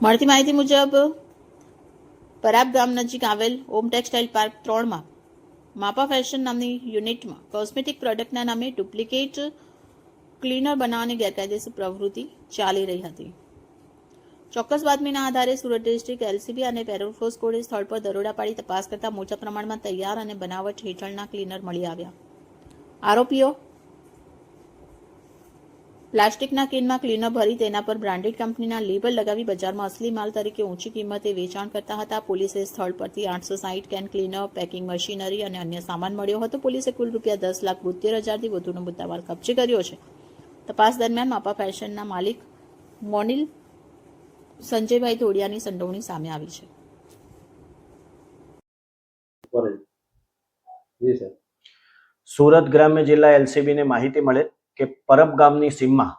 મળતી માહિતી મુજબ પરાબ ગામ નજીક આવેલ ઓમ ટેક્સટાઇલ પાર્ક 3માં માપા ફેશન નામની યુનિટમાં કોસ્મેટિક પ્રોડક્ટના નામે ડુપ્લિકેટ ક્લીનર બનાવવાની ગેરકાયદેસર પ્રવૃત્તિ ચાલી રહી હતી. ચોક્કસ બાતમીના આધારે સુરત ડિસ્ટ્રિક્ટ એલસીબી અને પેરોલ કોડે સ્થળ પર દરોડા પાડી તપાસ કરતા મોટા પ્રમાણમાં તૈયાર અને બનાવટ હેઠળના ક્લીનર મળી આવ્યા. આરોપીઓ પ્લાસ્ટિકના કેનમાં ક્લીનર ભરી તેના પર બ્રાન્ડેડ કંપનીના લેબલ લગાવી બજારમાં અસલી માલ તરીકે ઊંચી કિંમતે વેચાણ કરતા હતા. પોલીસે સ્થળ પરથી 860 કેન ક્લીનર, પેકિંગ મશીનરી અને અન્ય સામાન મળ્યો હતો. પોલીસે કુલ ₹10,72,000થી વધુનો મુદ્દામાલ કબજે કર્યો છે. તપાસ દરમિયાન માપા ફેશનના માલિક મોનિલ સંજયભાઈ ધોડિયાની સંડોવણી સામે આવી છે. સુરત ગ્રામ્ય જિલ્લા એલસીબીને માહિતી મળે કે પરબ ગામની સીમમાં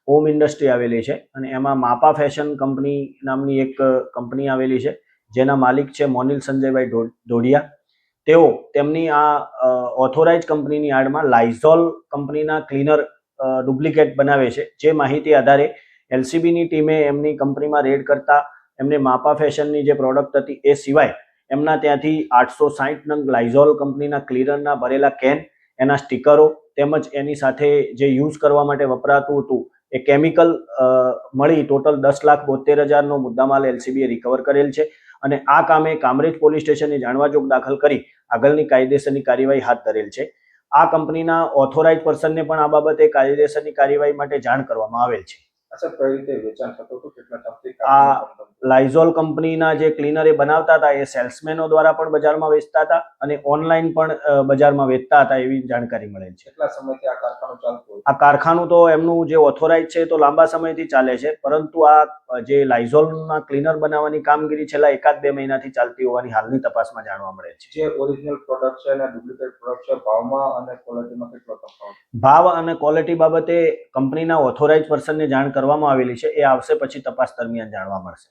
ઓમ ઇન્ડસ્ટ્રી આવેલી છે અને એમાં માપા ફેશન કંપની નામની એક કંપની આવેલી છે, જેના માલિક છે મોનિલ સંજયભાઈ ધોડિયા. તેઓ તેમની આ ઓથોરાઇઝ કંપનીની આડમાં લાઇઝોલ કંપનીના ક્લીનર ડુપ્લિકેટ બનાવે છે. જે માહિતી આધારે એલસીબીની ટીમે એમની કંપનીમાં રેડ કરતા એમને માપા ફેશનની જે પ્રોડક્ટ હતી એ સિવાય એમના ત્યાંથી 860 નંગ લાઇઝોલ કંપનીના ક્લીનરના ભરેલા કેન, એના સ્ટીકરો તેમજ એની સાથે જે યુઝ કરવા માટે વપરાતું હતું એ કેમિકલ મળી ટોટલ 10,72,000નો મુદ્દામાલ એલસીબીએ રિકવર કરેલ છે અને આ કામે કામરેજ પોલીસ સ્ટેશને જાણવાજોગ દાખલ કરી આગળની કાયદેસરની કાર્યવાહી હાથ ધરેલ છે. આ કંપનીના ઓથોરાઇઝ પર્સનને પણ આ બાબતે કાયદેસરની કાર્યવાહી માટે જાણ કરવામાં આવેલ છે. આ લાઇઝોલ કંપનીના જે ક્લીનર એ બનાવતા હતા એ સેલ્સમેનો દ્વારા પણ બજારમાં વેચતા હતા અને ઓનલાઈન પણ બજારમાં વેચતા હતા એવી જાણકારી મળેલ છે. કેટલા સમયથી આ કારખાનું ચાલતું હતું? આ કારખાનું તો એમનું જે ઓથોરાઇઝ છે તો લાંબા સમયથી ચાલે છે, પરંતુ આ જે લાઇઝોલના ક્લીનર બનાવવાની કામગીરી છેલ્લા 1-2 મહિનાથી ચાલતી હોવાની હાલની તપાસમાં જાણવા મળે છે. જે ઓરિજિનલ પ્રોડક્ટ છે અને ડુપ્લિકેટ પ્રોડક્ટ છે, ભાવમાં અને ક્વોલિટીમાં કેટલો તફાવત? ભાવ અને ક્વોલિટી બાબતે કંપનીના ઓથોરાઇઝ પર્સનને જાણ કરવામાં આવેલી છે. એ આવશે પછી તપાસ દરમિયાન જાણવા મળશે.